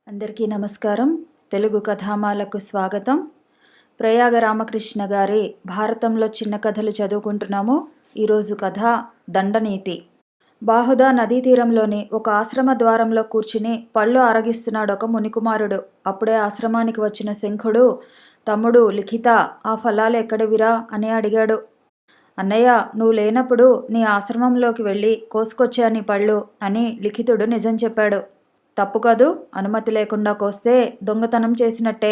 అందరికీ నమస్కారం. తెలుగు కథామాలకు స్వాగతం. ప్రయాగ రామకృష్ణ గారి భారతంలో చిన్న కథలు చదువుకుంటున్నాము. ఈరోజు కథ దండనీతి. బాహుదా నదీ తీరంలోని ఒక ఆశ్రమ ద్వారంలో కూర్చుని పళ్ళు ఆరగిస్తున్నాడు ఒక మునికుమారుడు. అప్పుడే ఆశ్రమానికి వచ్చిన శంఖుడు, తమ్ముడు లిఖిత, ఆ ఫలాలు ఎక్కడివిరా అని అడిగాడు. అన్నయ్య, నువ్వు లేనప్పుడు నీ ఆశ్రమంలోకి వెళ్ళి కోసుకొచ్చాని పళ్ళు అని లిఖితుడు నిజం చెప్పాడు. తప్పు కదూ, అనుమతి లేకుండా కోస్తే దొంగతనం చేసినట్టే.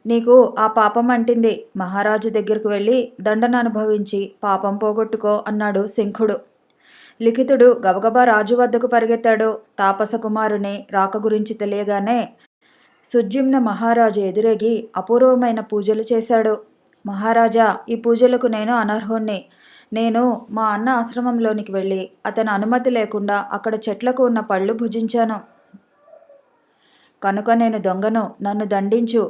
నీకు ఆ పాపం అంటింది. మహారాజు దగ్గరకు వెళ్ళి దండన అనుభవించి పాపం పోగొట్టుకో అన్నాడు శంఖుడు. లిఖితుడు గబగబా రాజు వద్దకు పరిగెత్తాడు. తాపస కుమారుని రాక గురించి తెలియగానే సుజ్యుమ్న మహారాజు ఎదురేగి అపూర్వమైన పూజలు చేశాడు. మహారాజా, ఈ పూజలకు నేను అనర్హుణ్ణి. నేను మా అన్న ఆశ్రమంలోనికి వెళ్ళి అతని అనుమతి లేకుండా అక్కడ చెట్లకు ఉన్న పళ్ళు భుజించాను. కనుక నేను దొంగను, నన్ను దండించు.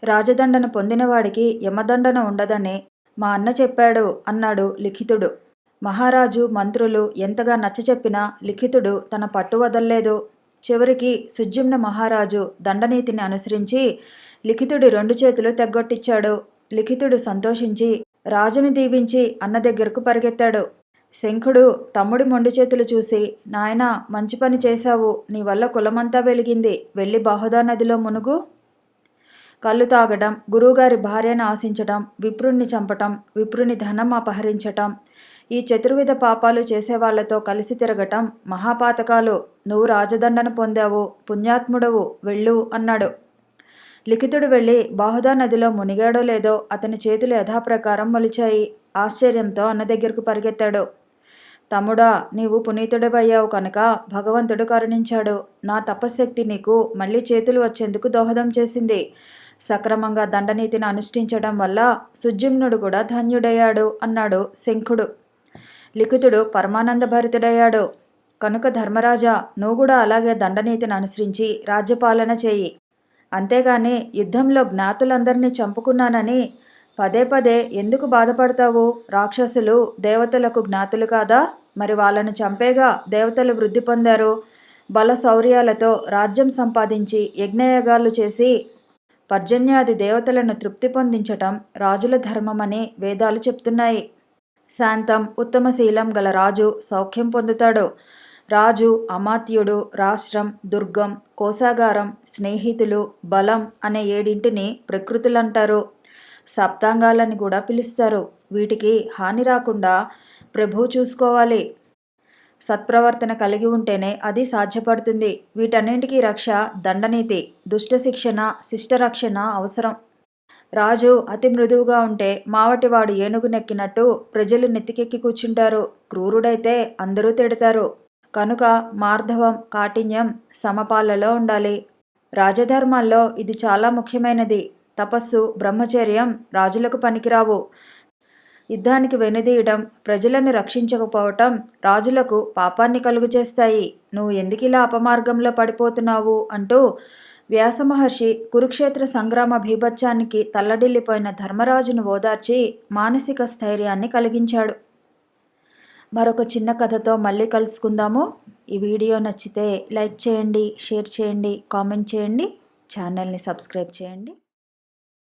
రాజదండన పొందినవాడికి యమదండన ఉండదని మా అన్న చెప్పాడు అన్నాడు లిఖితుడు. మహారాజు మంత్రులు ఎంతగా నచ్చచెప్పినా లిఖితుడు తన పట్టు వదల్లేదు. చివరికి సుజ్యుమ్న మహారాజు దండనీతిని అనుసరించి లిఖితుడి 2 చేతులు తెగ్గొట్టించాడు. లిఖితుడు సంతోషించి రాజుని దీవించి అన్న దగ్గరకు పరిగెత్తాడు. శంఖుడు తమ్ముడి మొండి చేతులు చూసి, నాయనా, మంచి పని చేశావు. నీ వల్ల కులమంతా వెలిగింది. వెళ్ళి బాహుదా నదిలో మునుగు. కళ్ళు తాగడం, గురువుగారి భార్యను ఆశించటం, విప్రుణ్ణి చంపటం, విప్రుని ధనం అపహరించటం, ఈ చతుర్విధ పాపాలు చేసేవాళ్లతో కలిసి తిరగటం మహాపాతకాలు. నువ్వు రాజదండన పొందావు, పుణ్యాత్ముడవు, వెళ్ళు అన్నాడు. లిఖితుడు వెళ్ళి బాహుదా నదిలో మునిగాడో లేదో అతని చేతులు యథాప్రకారం మొలిచాయి. ఆశ్చర్యంతో అన్న దగ్గరకు పరిగెత్తాడు. తమ్ముడా, నీవు పునీతుడవయ్యావు కనుక భగవంతుడు కరుణించాడు. నా తపశ్శక్తి నీకు మళ్ళీ చేతులు వచ్చేందుకు దోహదం చేసింది. సక్రమంగా దండనీతిని అనుష్ఠించడం వల్ల సుజ్యుమ్నుడు కూడా ధన్యుడయ్యాడు అన్నాడు శంఖుడు. లిఖితుడు పరమానంద భరితుడయ్యాడు. కనుక ధర్మరాజా, నువ్వు కూడా అలాగే దండనీతిని అనుసరించి రాజ్యపాలన చేయి. అంతేగాని యుద్ధంలో జ్ఞాతులందరినీ చంపుకున్నానని పదే పదే ఎందుకు బాధపడతావు? రాక్షసులు దేవతలకు జ్ఞాతులు కాదా? మరి వాళ్ళను చంపేగా దేవతలు వృద్ధి పొందారు. బల శౌర్యాలతో రాజ్యం సంపాదించి యజ్ఞయాగాలు చేసి పర్జన్యాది దేవతలను తృప్తి పొందించటం రాజుల ధర్మమని వేదాలు చెప్తున్నాయి. శాంతం, ఉత్తమశీలం గల రాజు సౌఖ్యం పొందుతాడు. రాజు, అమాత్యుడు, రాష్ట్రం, దుర్గం, కోశాగారం, స్నేహితులు, బలం అనే 7 ప్రకృతులంటారు. సప్తాంగాలని కూడా పిలుస్తారు. వీటికి హాని రాకుండా ప్రభువు చూసుకోవాలి. సత్ప్రవర్తన కలిగి ఉంటేనే అది సాధ్యపడుతుంది. వీటన్నింటికీ రక్ష దండనీతి. దుష్ట శిక్షణ, శిష్టరక్షణ అవసరం. రాజు అతి మృదువుగా ఉంటే మావటివాడు ఏనుగు నెక్కినట్టు ప్రజలు నెత్తికెక్కి కూర్చుంటారు. క్రూరుడైతే అందరూ తిడతారు. కనుక మార్ధవం, కాఠిన్యం సమపాలలో ఉండాలి. రాజధర్మాల్లో ఇది చాలా ముఖ్యమైనది. తపస్సు, బ్రహ్మచర్యం రాజులకు పనికిరావు. యుద్ధానికి వెనుదీయడం, ప్రజలను రక్షించకపోవటం రాజులకు పాపాన్ని కలుగు చేస్తాయి. నువ్వు ఎందుకిలా అపమార్గంలో పడిపోతున్నావు అంటూ వ్యాసమహర్షి కురుక్షేత్ర సంగ్రామ భీభత్సానికి తల్లడిల్లిపోయిన ధర్మరాజును ఓదార్చి మానసిక స్థైర్యాన్ని కలిగించాడు. మరొక చిన్న కథతో మళ్ళీ కలుసుకుందాము. ఈ వీడియో నచ్చితే లైక్ చేయండి, షేర్ చేయండి, కామెంట్ చేయండి, ఛానల్ని సబ్స్క్రైబ్ చేయండి.